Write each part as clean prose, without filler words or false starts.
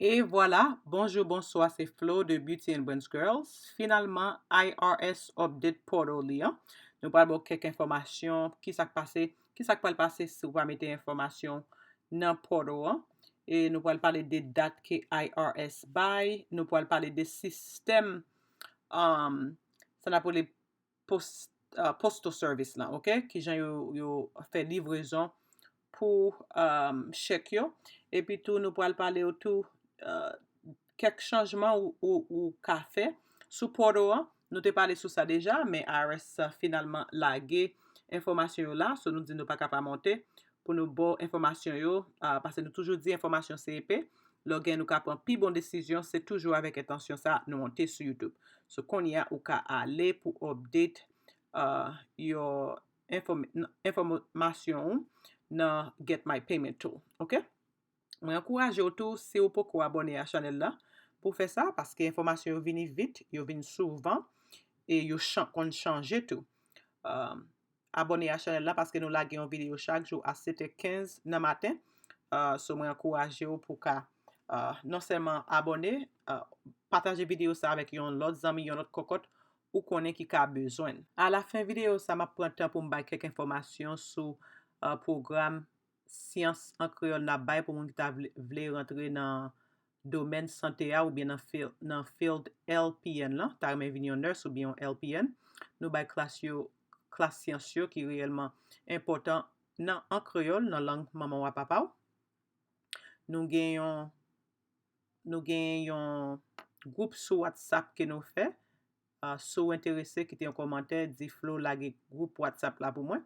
Et voilà, bonjour, bonsoir, c'est Flo de Beauty and Brains Girls. Finalement, IRS update portal lien. Nous parlons quelques informations qui s'est passé, qui s'est pas passé si vous mettre information dans portal. Et nous allons parler des dates que IRS buy. Nous allons parler des systèmes, ça n'a pas les postal service là, ok? Qui j'ai fait livraison pour chèque yo. Et puis tout, nous allons parler autour quelques changements ou café sous porto nous te parlé sur ça déjà mais RS finalement lagué information là so nous dit nous pas capable monter pour nous bon information yo parce que nous toujours dit information CP le gain nous capable plus bonne décision c'est toujours avec attention ça nous monter sur YouTube so qu'on y a ou ka aller pour update your information dans Get My Payment Tool, ok? Mwen encourage tout si ou pas abonner à la chaîne là pour faire ça parce que information yo vini vite, yo vini souvent et yo kon changer tout. Abonner à la chaîne là parce que nous laguons une vidéo chaque jour à 7h15 dans matin. So mwen encourage ou pour ka non seulement abonner, partager vidéo ça avec yon l'autre ami, yon autre cocotte ou connaît qui a besoin. À la fin vidéo ça m'a prend temps pour me bailler quelques informations sur programme science en créole n'a bay pour moun qui ta vle rentrer dans domaine santé ou bien dans field LPN là, ta men vini nurse ou bien LPN. Nous bay classe science qui réellement important dans en créole dans langue maman ou papa. Nous gagnons groupe sur WhatsApp que nous fait. So intéressé qui te un commentaire dit Flo lage groupe WhatsApp là pour moi.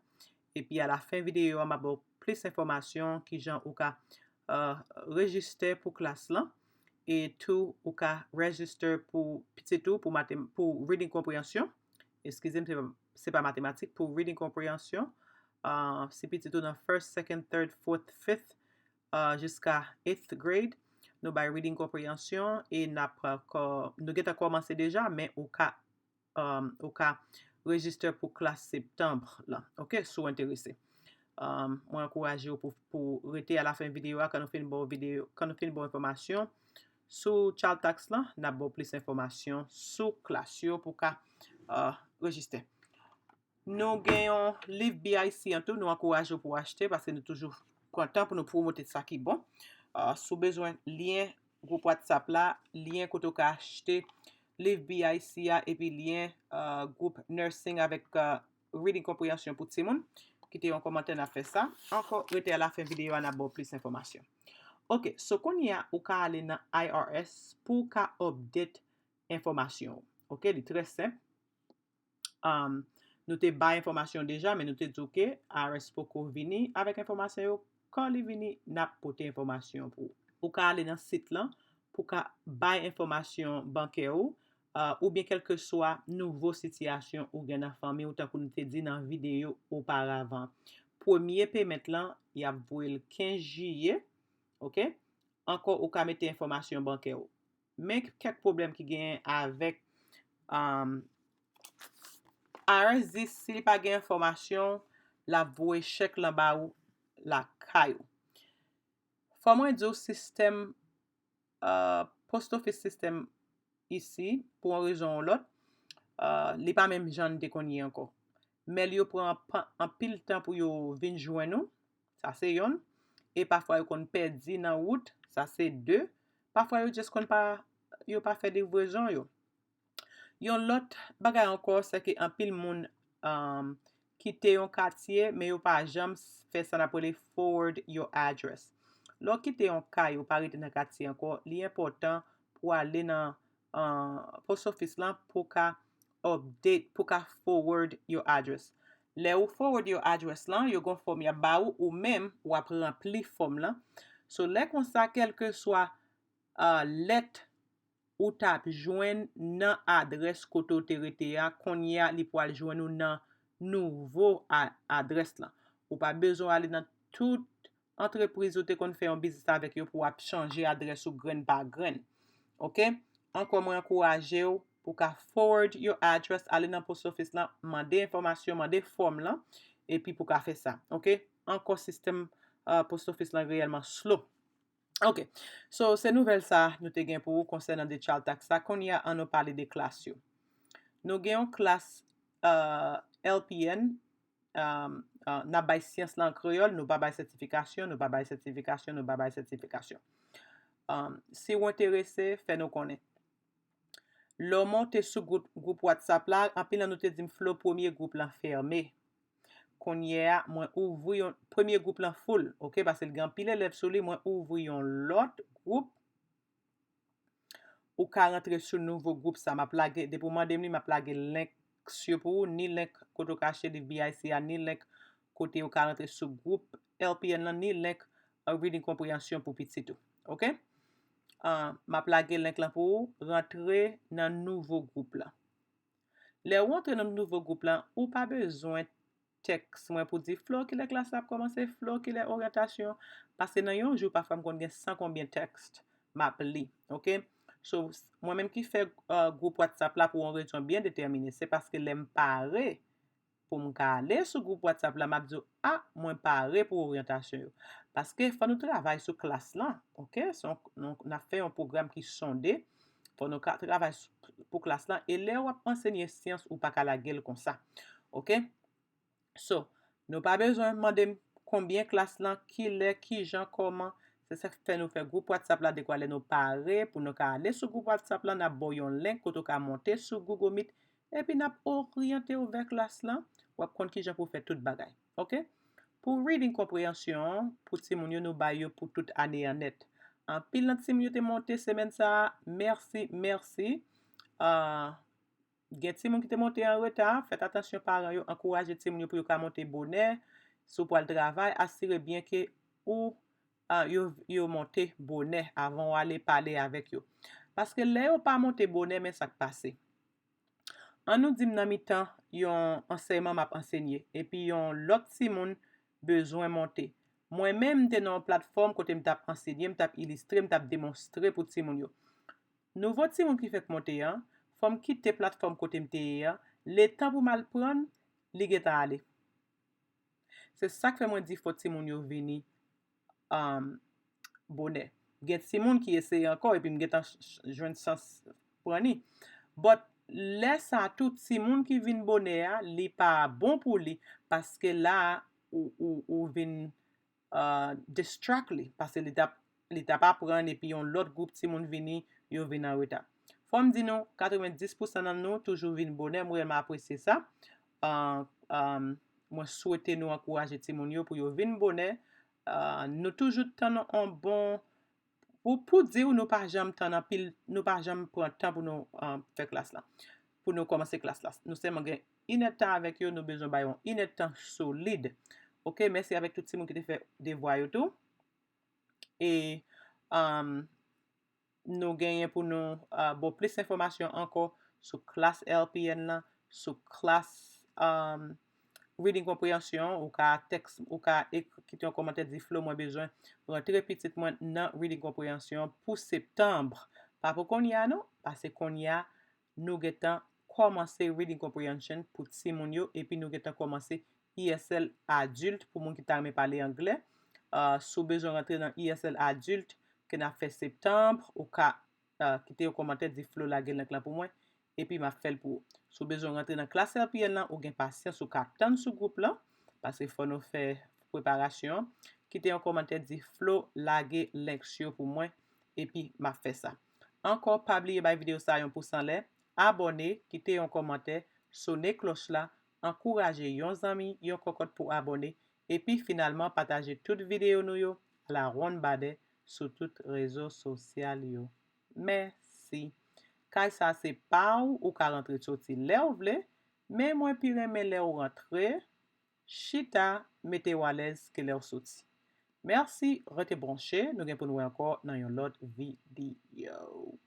Et puis à la fin vidéo, on m'a plus d'informations qui j'en ou ka register pour classe là et tout ou ka register pour petit tout pour reading comprehension. Excusez-moi, c'est pas mathématique pour reading comprehension. C'est petit tout dans first, second, third, fourth, fifth jusqu'à 8th grade. Nous by reading comprehension et nous avons commencé déjà mais au cas register pour classe septembre là. OK, so intéressé. Moi encourager pour rester à la fin vidéo quand nous fait une bonne vidéo, quand nous fait une bonne information sur child tax là, n'a bon plus d'informations sur classe pour ka register. Nous gagnons livre BIC en tout, nous encourageons pour acheter parce que nous toujours content pour nous promouvoir ça qui bon. Sous besoin lien groupe WhatsApp là, lien que tu as acheté livre BIC et puis lien groupe nursing avec reading comprehension pour tout le monde qui te en commentaire n'a fait ça. Encore rete à la fin vidéo on a bon plus d'informations. OK, so qu'on y a ou ka aller dans IRS pour ka update information. OK, c'est très simple. Nous te ba information déjà mais nous te dit que IRS pour ko vini avec information quand li vini n'a porter information pour ou ka aller dans site là pour ka ba information bancaire ou bien quelle que soit nouveau situation ou gen dans famille ou tant que nous te dit dans vidéo auparavant. Premier paiement là, y a voué le 15 juillet, OK? Encore ou ka mettre information bancaire. Mais quelques problèmes qui gagne avec IRS dit si pas gagne information, la voué chèque là bas ou la caillou. Faut moi dire système post office system ici pour une raison ou l'autre li pas même gens de connait encore mais yo prend en pile temps pour yo vinn joindre nous ça c'est yon et parfois yo kon perdi dans route ça c'est deux parfois yo juste kon pas yo pas fait livraison yo yon l'autre bagay encore c'est que en pile moun quitte yon quartier mais yo pas jamais fait ça appelé forward your address lò quitte yon cas yo pas rete dans quartier encore li important pour aller dans post office là pour ka update pour ka forward your address. Le ou forward your address là, yo gon form ya ba ou même ou ap rempli form là. So le kon sa quel que soit let ou tap joindre nan adresse koto te rete ya kon ya li pou al joindre nou nan nouveau adresse là. Ou pas besoin aller dans toute entreprise ou te kon fait un business avec yo pour ap changer adresse ou Grenn par Grenn. OK? Encore moi encourager ou pour ka forward your address aller dans post office là, demander information, demander forme là et puis pour ka faire ça. OK? Encore système post office là réellement slow. Ok, so se nouvel sa nou te gen pou ou konsernan de child tax sa, kon ya an nou pale de klas yo. Nou gen yon klas LPN, nan bay siyans lan kreol, nou pa bay sertifikasyon, nou pa bay sertifikasyon, nou pa bay sertifikasyon. Si ou interese, fè nou konen. Lò monte sou group WhatsApp la, anpil nan nou te dim flow premier group lan ferme. Konye a, mwen ouvri yon premier group lan full, ok, parce l gen pile elev sou li, mwen ouvri yon lot group, ou ka rentre sou nouvo group sa, ma plage, de pou mandem li, ma plage link syo pou, ni link koto kache di VIC a, ni link kote ou ka rentre sou group LPN lan, ni link reading comprehension pou pititou, ok? Ma plage link lan pou, rentre nan nouvo group la. Le ou rentre nan nouvo group lan, ou pa bezwen texte mwen pou di flow ki le klas ap komanse, flow ki le orientasyon, pase nan yon jou pa fam kon gen 100 konbien tekst map li, ok? So, mwen menm ki fe group WhatsApp la pou an rejon bien determine, se paske lem pare pou mwen ka ale sou group WhatsApp la, map zo, mwen pare pou orientasyon yo. Paske fwa nou travay sou klas lan, ok? So, nou fe yon program ki sonde, fwa nou travay pou klas lan, e le wap ensegnye siyans ou pa ka la gel kon sa, ok? So, nou pa bezwen mandem konbien klas lan, ki le, ki jan, koman, se se fè nou fè group WhatsApp la de kwa le nou pare, pou nou ka ale sou group WhatsApp la, nap boyon link koto ka monte sou Google Meet, epi nap oryante ou ver klas lan, wap kon ki jan pou fè tout bagay, ok? Pou reading comprehension, pou ti moun yo nou bayo pou tout ane anet. An pil nan ti moun yo te monte semen sa, merci, gen ti moun ki te monte en retard, faites attention parents yo, encouragez ti moun yo pou yo ka monte bonnet, sou pou al travail, assire bien que ou yo monte bonnet avant ou aller parler avec yo. Parce que là yo pas monte bonnet mais ça passe. An nou dim nan mi tan yon enseignement map enseigné et puis yon lot ti moun besoin monte. Moi même te nan plateforme kote m'tap enseigné, m'tap illustré, m'tap démonstré pour ti moun yo. Nouveau ti moun ki fait monte yan, fòm kite plateforme kote mte ya, le tan pou mal pran, li geta ale. Se sak fe mwen di fò ti moun yo vini bonnet. Gen ti moun ki eseye ankon, epi mgetan jwen sans prani. But, le sa tout ti moun ki vin bonnet ya, li pa bon pou li, paske la ou vin distract li, paske li tap apran, epi yon lot group ti moun vini, yo vin an weta. Fòm di nou, 90% nan nou toujou vin bonnet, mwen apresye sa. Mwen souwete nou ankouraje ti moun yo pou yo vin bonnet. Nou toujou tan an bon, pou di ou nou pa jam tan an pil, nou pa jam pran tan pou nou fè klas la. Pou nou komanse klas la. Nou seman gen inet tan avèk yo, nou bezon bayon inet tan solide. Ok, mersi avèk tout ti moun ki te fè de Voye tou. E, nou genyen pou nou bo plis informasyon anko sou klas LPN la, sou klas reading comprehension, ou ka text, ou ka kite yon komante di flow mwen bezwen, rentre pitit mwen nan reading comprehension pou septembre. Pa pou kon ya nou, pase kon ya nou getan komanse reading comprehension pou ti moun yo, epi nou getan komanse ESL adulte pou moun ki tarme pale Anglais. Sou bezwen rentre nan ESL adulte, ke na fe septembre, ou ka kite yon komante di flow la gen lak lan pou mwen, epi ma fel pou. Sou bezon rentre nan klas LPN lan, ou gen pasyans ou ka tan sou group lan, pase fò nou fe preparasyon, kite yon komante di flow la gen leksyon pou mwen, epi ma fe sa. Ankon, pabliye bay video sa yon pousan le, abone, kite yon komante, sone kloch la, ankouraje yon zami, yon kokot pou abone, epi finalman pataje tout video nou yo, la ronde bade, sou tout rezo sosyal yo. Mesi. Kay sa se pa ou ka rentre choti le ou vle, men mwen pi reme le ou rentre, chita mete walez ke le ou soti. Merci, rete bronche, nou gen pou nou ankor nan yon lot video.